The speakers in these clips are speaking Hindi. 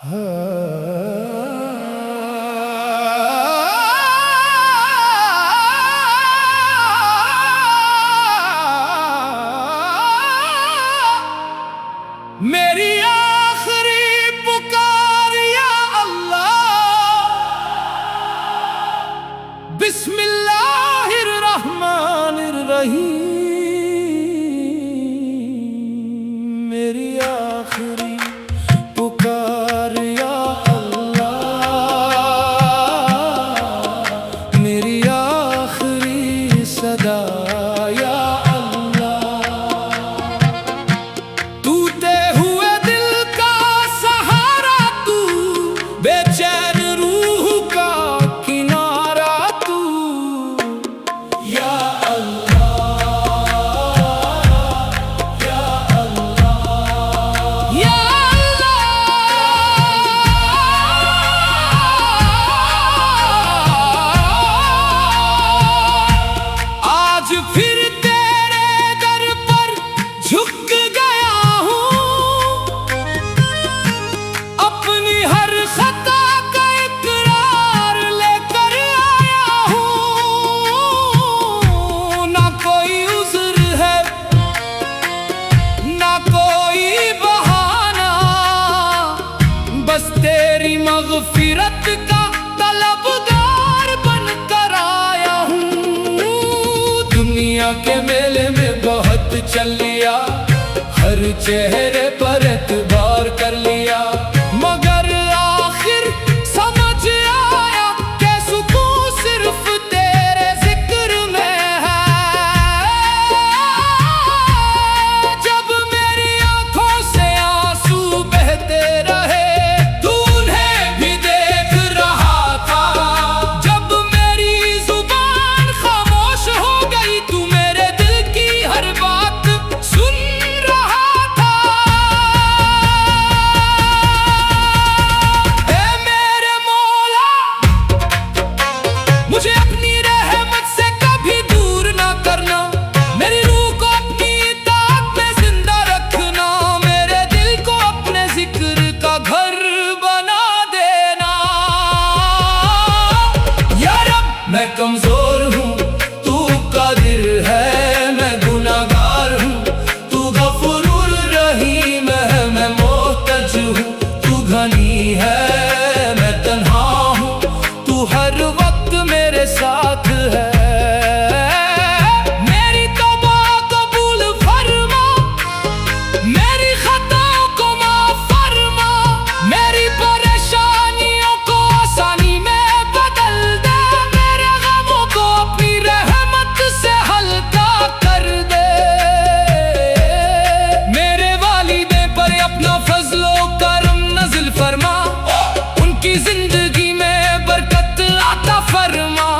मेरी आखिरी पुकार या अल्लाह, बिस्मिल्लाहिर्रहमानिर्रहीम। मेरी आखिरी पुकार या अल्लाह, मेरी आखिरी सदा या फिर तेरे दर पर झुक गया हूँ, अपनी हर खता का इकरार लेकर आया हूँ। ना कोई उज़्र है ना कोई बहाना, बस तेरी मग़फ़िरत का तलबगार बनकर आया हूँ। दुनिया के मेले में बहुत चल लिया, हर चेहरे पर एतबार कर लिया, मगर आखिर समझ आया कि सुकून सिर्फ तेरे जिक्र में है। जब मेरी आंखों से आंसू बहते रहे, तू उन्हें भी देख रहा था। जब मेरी जुबान खामोश हो गई, तू मेरे दिल की हर बात सुन रहा था। ऐ मेरे मौला, मुझे अपनी रहमत से कभी दूर ना करना, मेरी रूह को अपनी इताअत में जिंदा रखना, मेरे दिल को अपने जिक्र का घर बना देना। या रब, मैं कमजोर हूँ, तू कादिर है, मैं गुनाहगार हूँ, तू गफूरुर रहीम है। मैं मोहताज हूँ, तू घनी है, मैं तन्हा हूँ, तू हर वक्त मेरे साथ है। मेरी तौबा कबूल फरमा, मेरी खताओं को माफ फरमा, मेरी परेशानियों को आसानी में बदल दे, मेरे गमों को अपनी रहमत से हल्का कर दे। मेरे वालिदैन पर अपना फजलो करम नज़िल फरमा, उनकी जिंदगी में बरकत अता फरमा।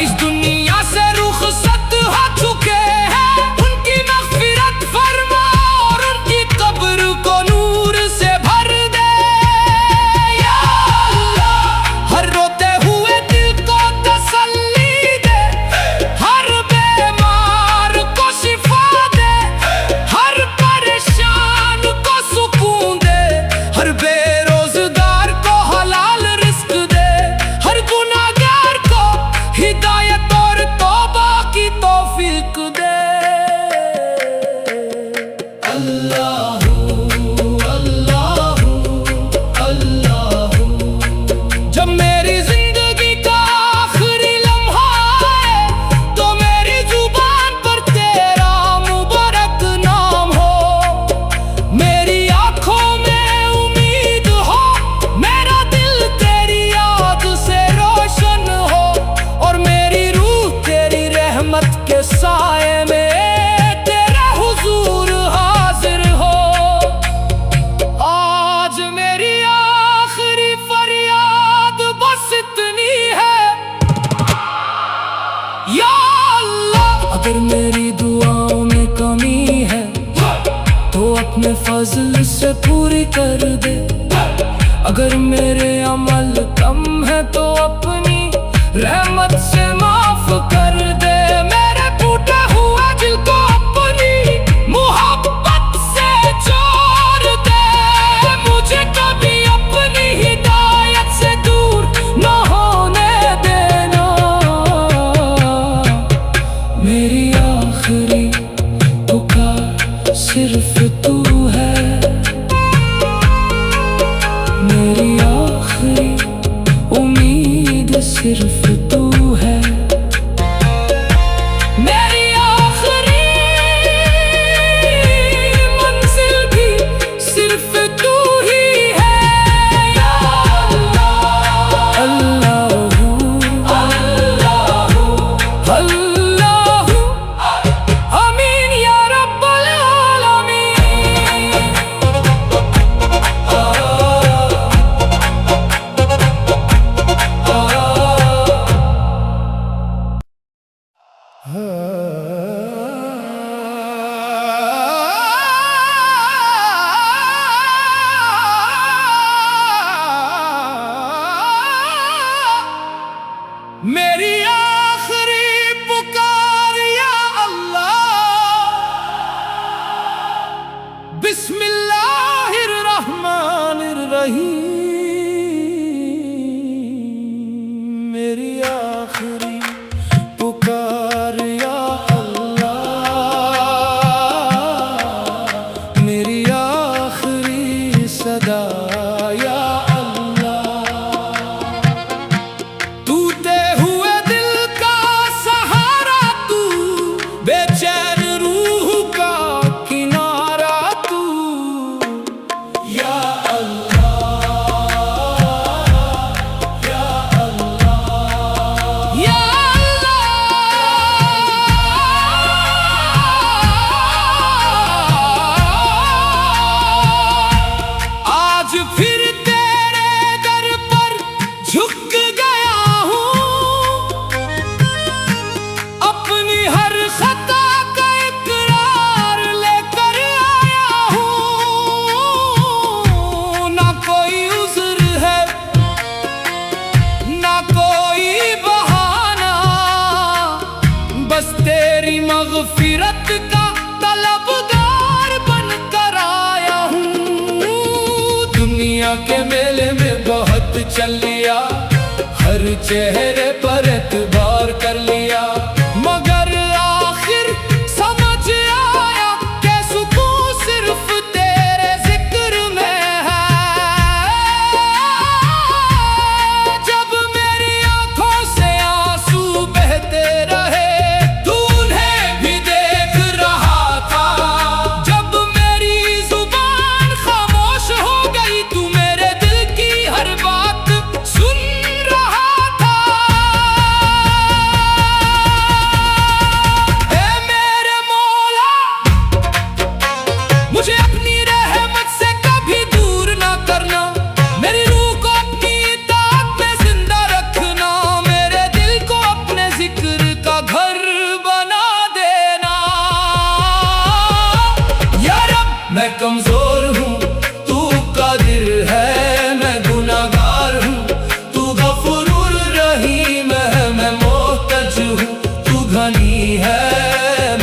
इस दुनिया से रुखसत हो चुके हैं, उनकी मग़फ़िरत फरमा और उनकी कब्र को नूर से भर दे। या अल्लाह, हर रोते हुए दिल को तसल्ली दे, हर बीमार को शिफा दे, हर परेशान को सुकून दे, हर बेरोजगार को हलाल रिज़्क़ दे, हर गुनाहगार को हिदायत और तौबा की तौफीक दे। अल्लाहू अल्लाहू अल्लाहू। जब मेरी जिंदगी का आखिरी लम्हा है, तो मेरी जुबान पर तेरा मुबारक नाम हो, मेरी आंखों में उम्मीद हो, मेरा दिल तेरी याद से रोशन हो, और मेरी रूह तेरी रहमत के साए में तेरे हुजूर हाजिर हो। आज मेरी आखिरी फरियाद बस इतनी है, या अल्लाह, अगर मेरी दुआओं में कमी है तो अपने फजल से पूरी कर दे, अगर मेरे अमल कम है तो अपनी रहमत से माफ कर दे। मेरे टूटे हुए दिल को अपनी मोहब्बत से जोड़ दे, मुझे कभी अपनी सिर्फ तू है। मेरी आखिरी मंजिल भी सिर्फ तू ही है। या अल्लाह अल्लाहू अल्लाहू अल्लाहू आमीन या रब्बल आलमीन। मेरी आखिरी पुकार या अल्लाह, बिस्मिल्लाहिर्रहमानिर्रहीम। मेरी आखिरी पुकार या अल्लाह, मेरी आखिरी सदा या बेचैन रूह का किनारा तू। या अल्लाह या अल्लाह या अल्लाह। आज फिर तेरे दर पर झुक गया हूँ, अपनी हर खता का इकरार लेकर आया हूँ। ना कोई उज़्र है ना कोई बहाना, बस तेरी मग़फ़िरत का तलबगार बनकर आया हूँ। दुनिया के मेले में बहुत चल लिया, हर चेहरे पर एतबार कर लिया, मगर आखिर समझ आया कि सुकून सिर्फ तेरे जिक्र में है। जब मेरी आंखों से आंसू बहते रहे, तू उन्हें भी देख रहा था। जब मेरी जुबान खामोश हो गई, तू मेरे दिल की हर बात सुन रहा था। मुझे अपनी रहमत से कभी दूर ना करना, मेरी रूह को अपनी इताअत में जिंदा रखना, मेरे दिल को अपने जिक्र का घर बना देना। या रब मैं कमजोर हूँ, तू कादिर है, मैं गुनाहगार हूँ, तू गफूरुर रहीम है। मैं मोहताज हूँ, तू घनी है,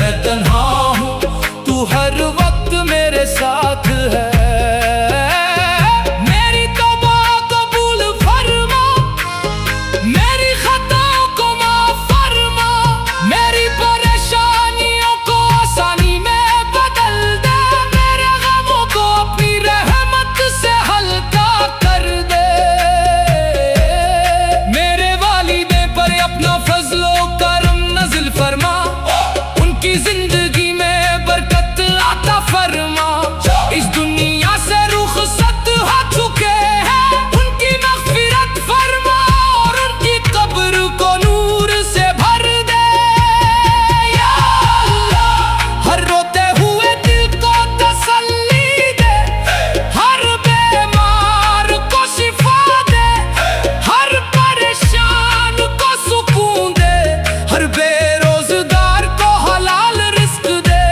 मैं तन्हा हूँ, तू हर वक्त मेरे साथ है। मेरी तौबा कबूल फरमा, मेरी खताओं को माफ फरमा, मेरी परेशानियों को आसानी में बदल दे, मेरे गमों को अपनी रहमत से हल्का कर दे। मेरे वालिदैन पर अपना फजलो करम नज़िल फरमा, उनकी जिंदगी में बरकत आता फरमा। इस दुनिया से रुखसत हो चुके हैं, उनकी मग़फ़िरत फरमा और उनकी कब्र को नूर से भर दे। या अल्लाह हर रोते हुए दिल को तसल्ली दे, हर बीमार को शिफा दे, हर परेशान को सुकून दे, हर बेरोजगार को हलाल रिस्क दे,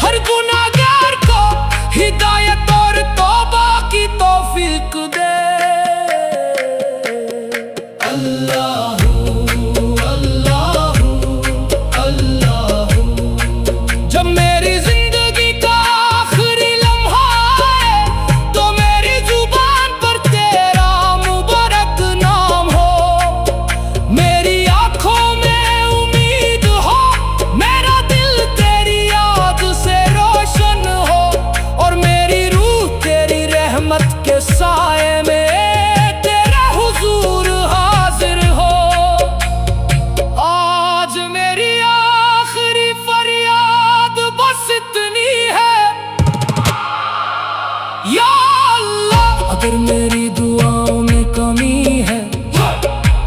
हर गुनाहगार को हिदायत और तौबा की तौफीक दे। अल्लाहू अल्लाहू अल्लाहू। जब मेरी जिंदगी का आखिरी लम्हा है, तो मेरी जुबान पर तेरा मुबारक नाम हो, मेरी आंखों में उम्मीद हो, मेरा दिल तेरी याद से रोशन हो, और मेरी रूह तेरी रहमत के साए में तेरे हुजूर हाजिर हो। अगर मेरी दुआओं में कमी है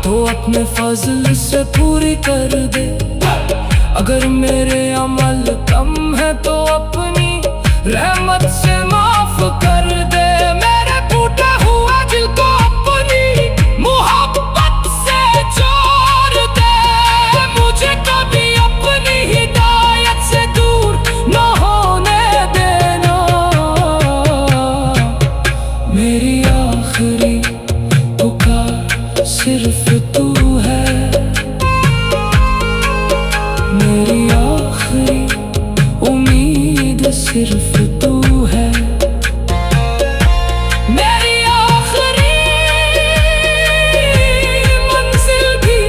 तो अपने फजल से पूरी कर दे। अगर मेरे अमल कम है तो अपनी रहमत से माफ कर दे। मेरे टूटे हुए दिल को अपनी मोहब्बत से जोड़ दे। मुझे कभी अपनी हिदायत से दूर न होने देना। मेरी आखिरी पुकार सिर्फ तू है। मेरी आखिरी उम्मीद सिर्फ तू है। मेरी आखिरी मंजिल भी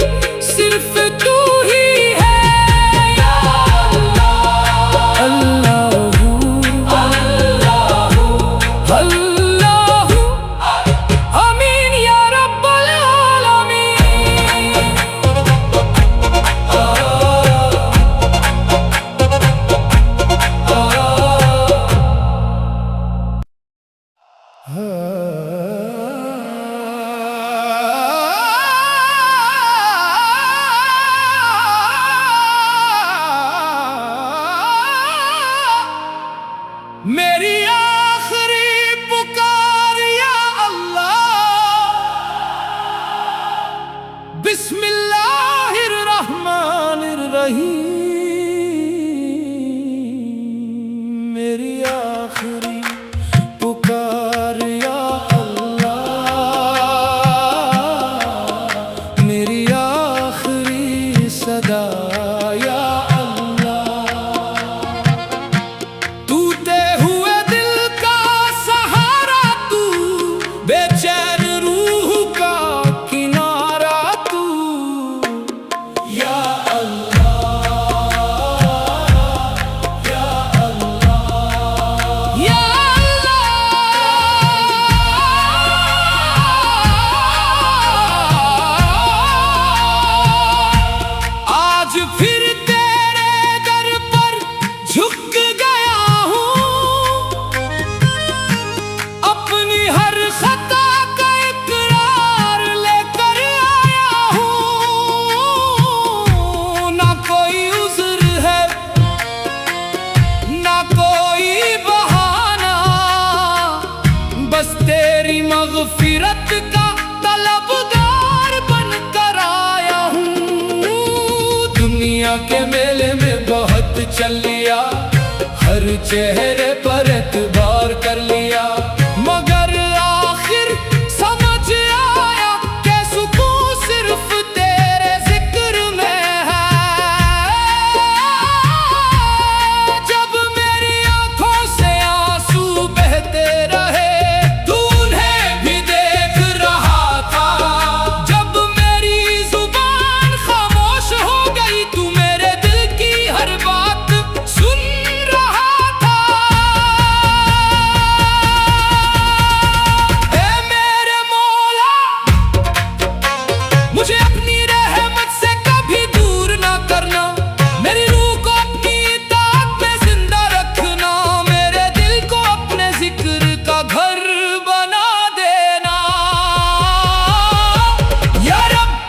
सिर्फ तू ही है। या अल्लाह अल्लाहू अल्लाहू अल्लाहू आमीन या रब्बल आलमीन। मेरी आखिरी पुकार या अल्लाह, बिस्मिल्लाहिर रहमानिर रहीम। मेरी आखिरी पुकार या अल्लाह, मेरी आखिरी सदा या तेरी मग़फ़िरत का तलबगार बनकर आया हूँ। दुनिया के मेले में बहुत चल लिया, हर चेहरे पर एतबार कर लिया, मगर आखिर समझ आया कि सुकून सिर्फ तेरे जिक्र में है। जब मेरी आंखों से आंसू बहते रहे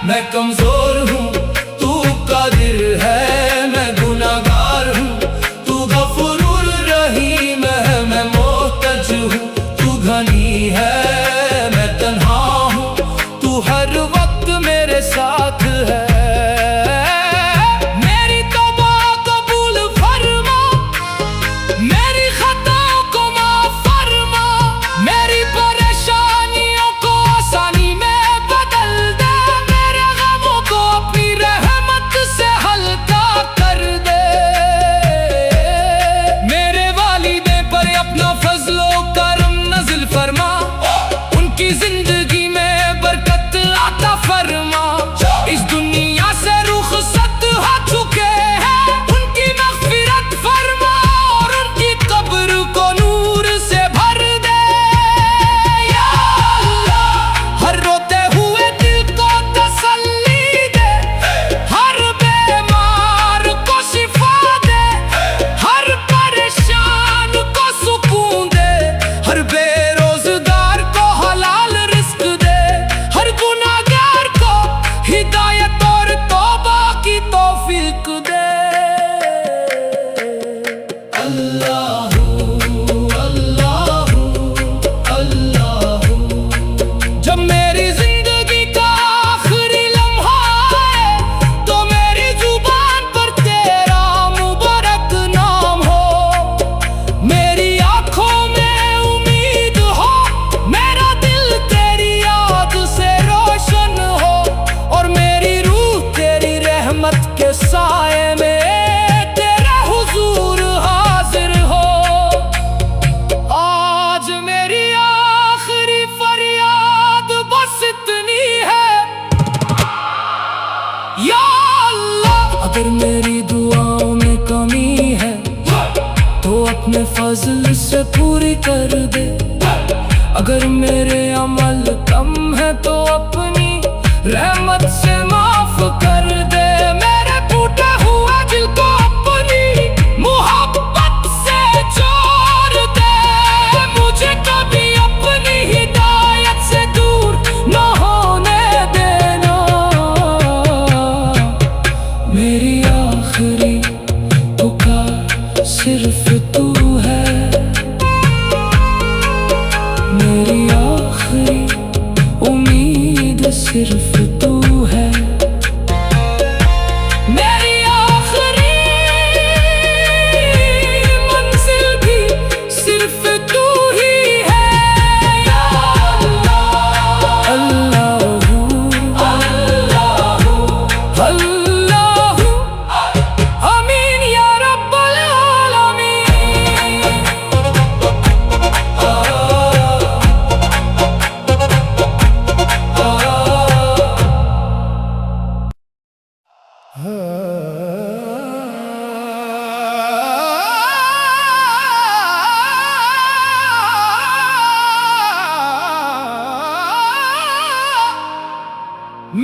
मैं कमजोर हूँ, तू कादिर है, मैं गुनाहगार हूँ, तू गफूरुर रहीम है। मैं मोहताज हूँ, तू घनी है, मैं तन्हा हूँ, तू हर वक्त मेरे साथ है। मेरी तौबा कबूल फरमा, मेरी खताओं को माफ फरमा, मेरी परेशानियों को आसानी में बदल दे। अपनी रहमत से हल्का कर दे। मेरे वालिदैन पर अपना फजलो करम नज़िल फरमा, उनकी जिंदगी में बरकत अपने फजल से पूरी कर दे। अगर मेरे अमल कम है तो अपनी रहमत से माफ कर दे। मेरे टूटे हुए दिल को अपनी मोहब्बत से जोड़ दे। मुझे कभी अपनी हिदायत से दूर न होने देना। मेरी आखिरी पुकार सिर्फ तू है। मेरी आखिरी उम्मीद सिर्फ तू है। मेरी आखिरी मंजिल भी सिर्फ तू ही है। या अल्लाह अल्लाहू अल्लाहू अल्लाहू आमीन या रब्बल आलमीन।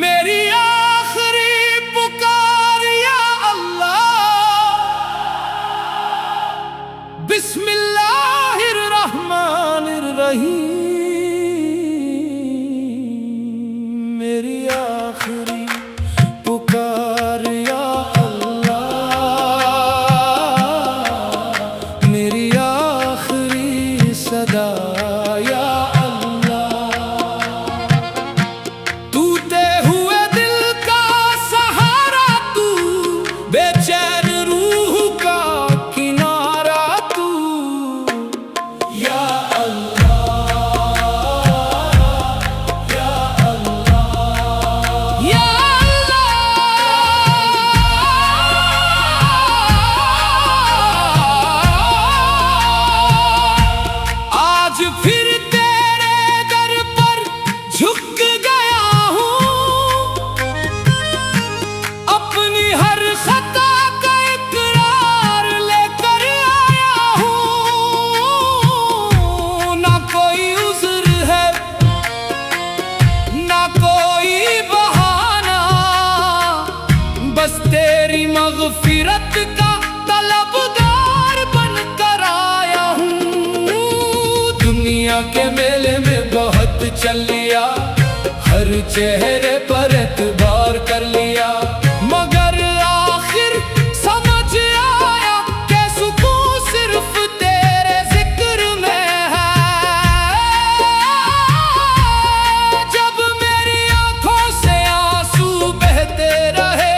मेरी आखिरी पुकार या अल्लाह, बिस्मिल्लाहिर रहमानिर रहीम। मेरी आखिरी पुकार या अल्लाह, मेरी आखिरी सदा या तेरी मग़फ़िरत का तलबगार बनकर आया हूँ। दुनिया के मेले में बहुत चल लिया, हर चेहरे पर एतबार कर लिया, मगर आखिर समझ आया कि सुकून सिर्फ तेरे जिक्र में है। जब मेरी आंखों से आंसू बहते रहे,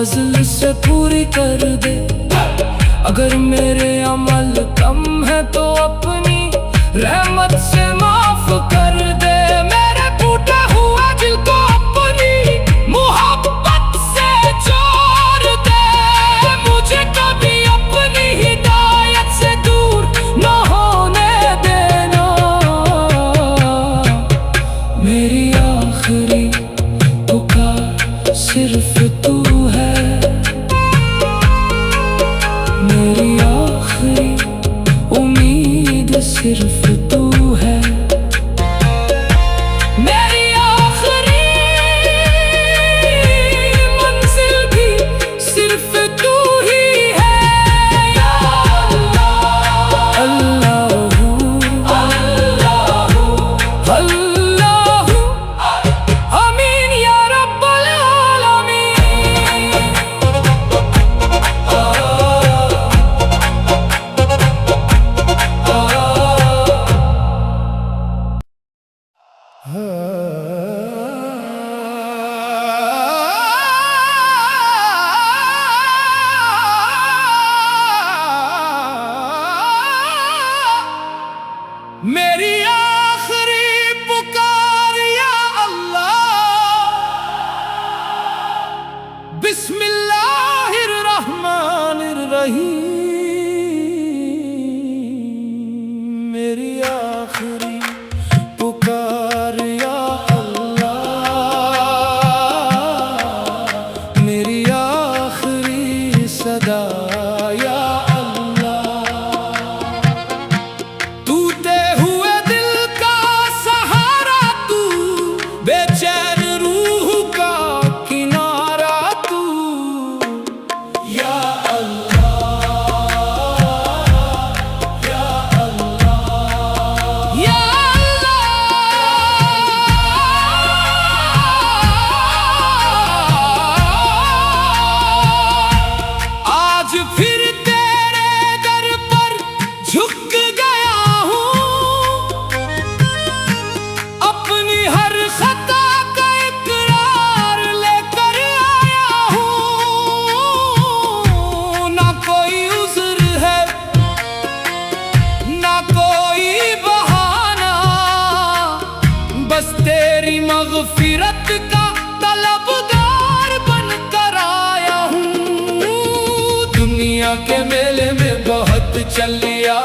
फजल से पूरी कर दे। अगर मेरे अमल कम है तो अपनी रहमत से माफ कर दे। मेरे टूटे हुए दिल को अपनी मोहब्बत से जोड़ दे। मुझे कभी अपनी हिदायत से दूर न होने देना। मेरी आखिरी पुकार सिर्फ तू है। मेरी आखिरी उम्मीद सिर्फ तू है। मेरी आखिरी मंजिल भी सिर्फ तू ही है। या अल्लाह अल्लाहू अल्लाहू अल्लाहू आमीन या रब्बल आलमीन। मेरी आखिरी पुकार या अल्लाह। बिस्मिल्लाहिर्रहमानिर्रहीम। मेरी आखिरी पुकार या अल्लाह। मेरी आखिरी सदा या फिर तेरे दर पर झुक गया हूँ। अपनी हर खता का इकरार लेकर आया हूँ। ना कोई उज़्र है ना कोई बहाना, बस तेरी मग़फ़िरत का तलबगार बनकर आया हूँ। दुनिया के मेले में बहुत चल लिया,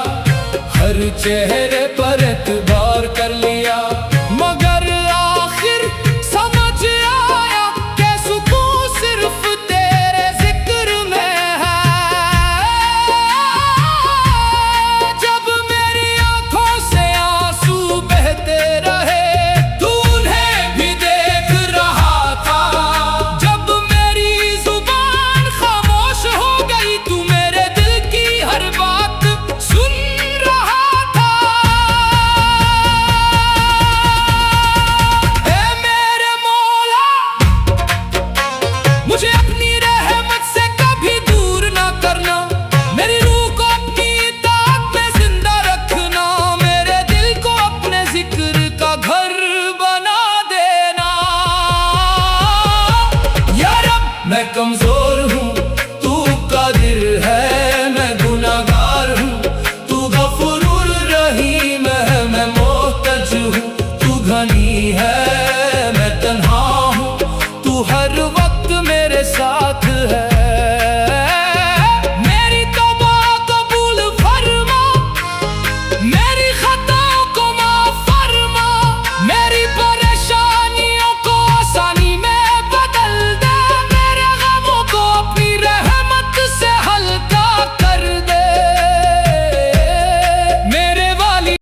हर चेहरे पर